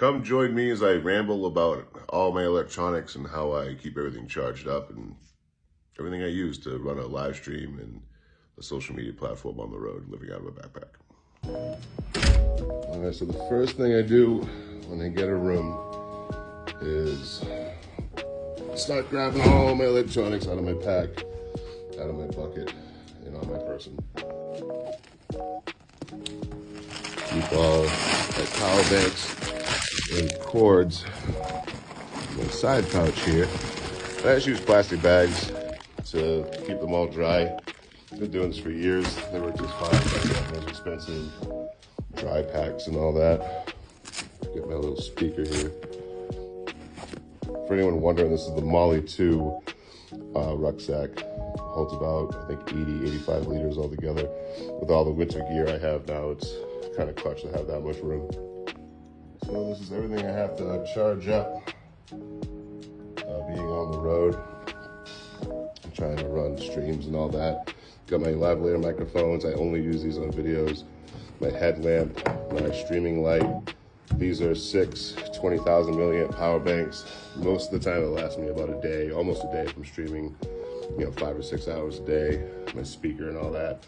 Come join me as I ramble about all my electronics and how I keep everything charged up and everything I use to run a live stream and a social media platform on the road, living out of a backpack. All right, so the first thing I do when I get a room is start grabbing all my electronics out of my pack, out of my bucket, and on my person. Keep all my power banks and cords in my side pouch here. I just use plastic bags to keep them all dry. I've been doing this for years. They work just fine. I got those expensive dry packs and all that. Get my little speaker here. For anyone wondering, this is the Molly 2 rucksack. Holds about, I think, 80, 85 liters altogether. With all the winter gear I have now, it's kind of clutch to have that much room. So this is everything I have to charge up being on the road. I'm trying to run streams and all that. Got my lavalier microphones. I only use these on videos. My headlamp, my streaming light. These are 6 20,000 milliamp power banks. Most of the time it lasts me about a day, almost a day from streaming, 5 or 6 hours a day. My speaker and all that.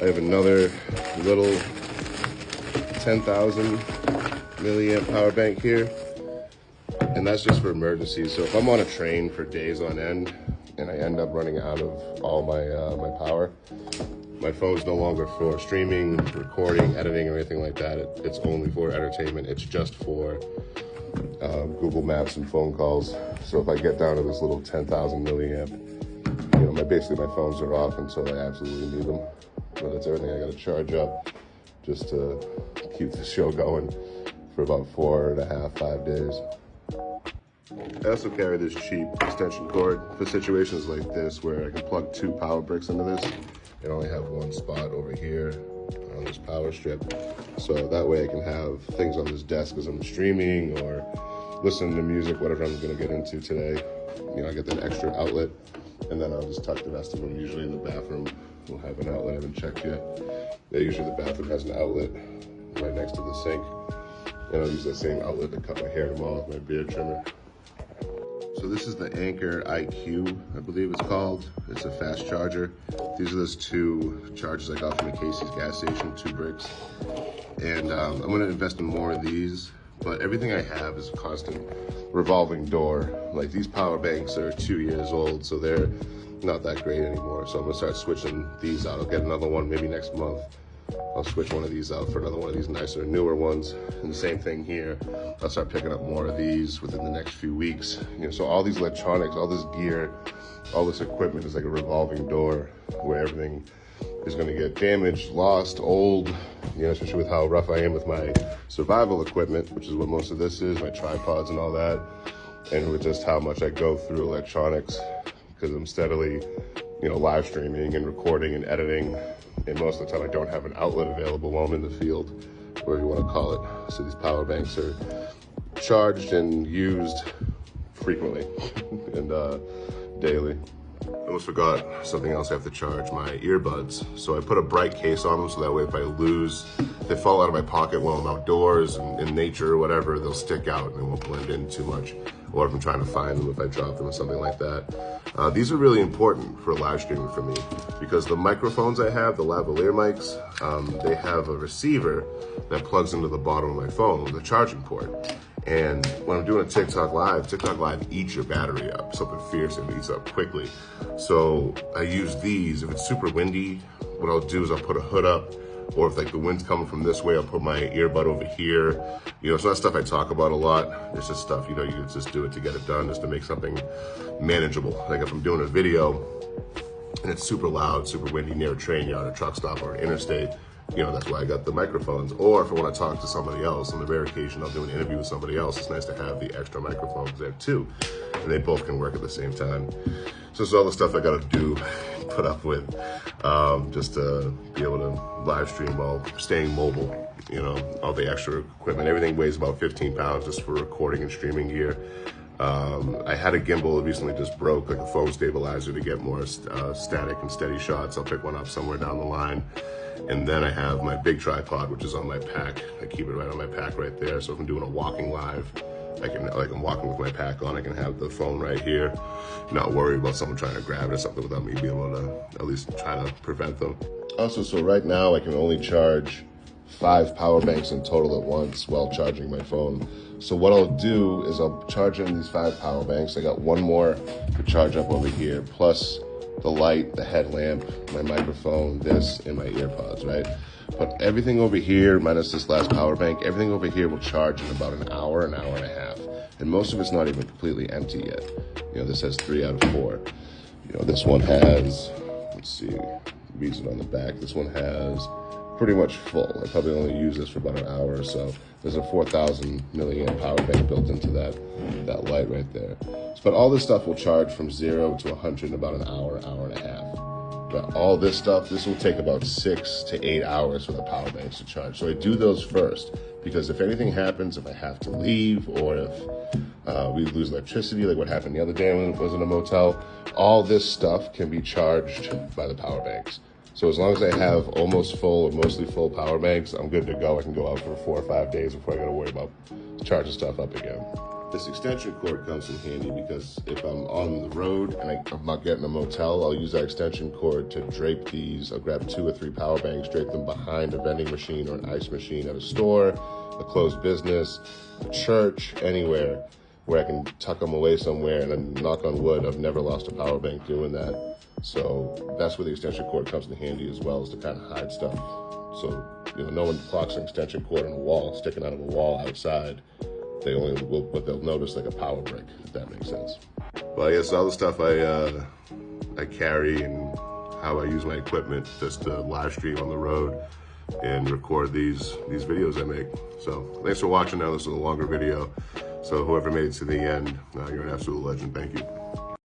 I have another little 10,000 milliamp power bank here, and that's just for emergencies. So if I'm on a train for days on end and I end up running out of all my my power, my phone's no longer for streaming, recording, editing, or anything like that. It's only for entertainment. It's just for Google Maps and phone calls. So if I get down to this little 10,000 milliamp, basically my phones are off until I absolutely need them. But that's everything I got to charge up just to keep the show going for about 4.5, 5 days. I also carry this cheap extension cord for situations like this where I can plug 2 power bricks into this and only have one spot over here on this power strip. So that way I can have things on this desk as I'm streaming or listening to music, whatever I'm gonna get into today. I get that extra outlet, and then I'll just tuck the rest of them usually in the bathroom. We'll have an outlet, I haven't checked yet. Yeah, usually the bathroom has an outlet right next to the sink. And I'll use that same outlet to cut my hair tomorrow with my beard trimmer. So this is the Anker IQ, I believe it's called. It's a fast charger. These are those 2 chargers I got from the Casey's gas station, 2 bricks. And I'm gonna invest in more of these, but everything I have is a constant revolving door. Like these power banks are 2 years old, so they're not that great anymore. So I'm gonna start switching these out. I'll get another one maybe next month. I'll switch one of these out for another one of these nicer, newer ones. And the same thing here. I'll start picking up more of these within the next few weeks. So all these electronics, all this gear, all this equipment is like a revolving door where everything is gonna get damaged, lost, old, especially with how rough I am with my survival equipment, which is what most of this is, my tripods and all that. And with just how much I go through electronics, because I'm steadily, live streaming and recording and editing. And most of the time I don't have an outlet available while I'm in the field, whatever you want to call it. So these power banks are charged and used frequently and daily. I almost forgot something else I have to charge, my earbuds. So I put a bright case on them so that way if I lose, they fall out of my pocket while I'm outdoors and in nature or whatever, they'll stick out and they won't blend in too much. Or if I'm trying to find them, if I drop them or something like that. These are really important for live streaming for me because the microphones I have, the lavalier mics, they have a receiver that plugs into the bottom of my phone, the charging port. And when I'm doing a TikTok Live eats your battery up, something fierce and eats up quickly. So I use these. If it's super windy, what I'll do is I'll put a hood up, or if like the wind's coming from this way, I'll put my earbud over here. It's not stuff I talk about a lot. It's just stuff, you can just do it to get it done, just to make something manageable. Like if I'm doing a video and it's super loud, super windy near a train yard, a truck stop, or an interstate, that's why I got the microphones. Or if I want to talk to somebody else, on the rare occasion I'll do an interview with somebody else, it's nice to have the extra microphones there too. And they both can work at the same time. So it's all the stuff I gotta do, put up with, just to be able to live stream while staying mobile. All the extra equipment, everything weighs about 15 pounds just for recording and streaming gear. I had a gimbal that recently just broke, like a phone stabilizer, to get more static and steady shots. I'll pick one up somewhere down the line. And then I have my big tripod, which is on my pack. I keep it right on my pack right there. So if I'm doing a walking live, like I'm walking with my pack on, I can have the phone right here, not worry about someone trying to grab it or something without me being able to at least try to prevent them. Also, so right now I can only charge 5 power banks in total at once while charging my phone. So what I'll do is I'll charge in these 5 power banks. I got one more to charge up over here, plus the light, the headlamp, my microphone, this, and my earpods, right? But everything over here, minus this last power bank, everything over here will charge in about an hour and a half. And most of it's not even completely empty yet. You know, this has 3 out of 4. You know, this one has, let's see, reads it on the back. This one has pretty much full. I probably only use this for about an hour or so. There's a 4,000 milliamp power bank built into that light right there. But all this stuff will charge from 0 to 100 in about an hour and a half. But all this stuff, this will take about 6 to 8 hours for the power banks to charge. So I do those first, because if anything happens, if I have to leave, or if we lose electricity, like what happened the other day when I was in a motel, all this stuff can be charged by the power banks. So as long as I have almost full or mostly full power banks, I'm good to go. I can go out for 4 or 5 days before I gotta worry about charging stuff up again. This extension cord comes in handy because if I'm on the road and I'm not getting a motel, I'll use that extension cord to drape these. I'll grab 2 or 3 power banks, drape them behind a vending machine or an ice machine at a store, a closed business, a church, anywhere where I can tuck them away somewhere. And then, knock on wood, I've never lost a power bank doing that. So that's where the extension cord comes in handy as well, is to kind of hide stuff. So, you know, no one clocks an extension cord on a wall, sticking out of a wall outside. They only will, but they'll notice like a power brick, if that makes sense. Well, I guess all the stuff I carry and how I use my equipment just to live stream on the road and record these videos I make. So thanks for watching. Now this is a longer video. So whoever made it to the end, you're an absolute legend. Thank you.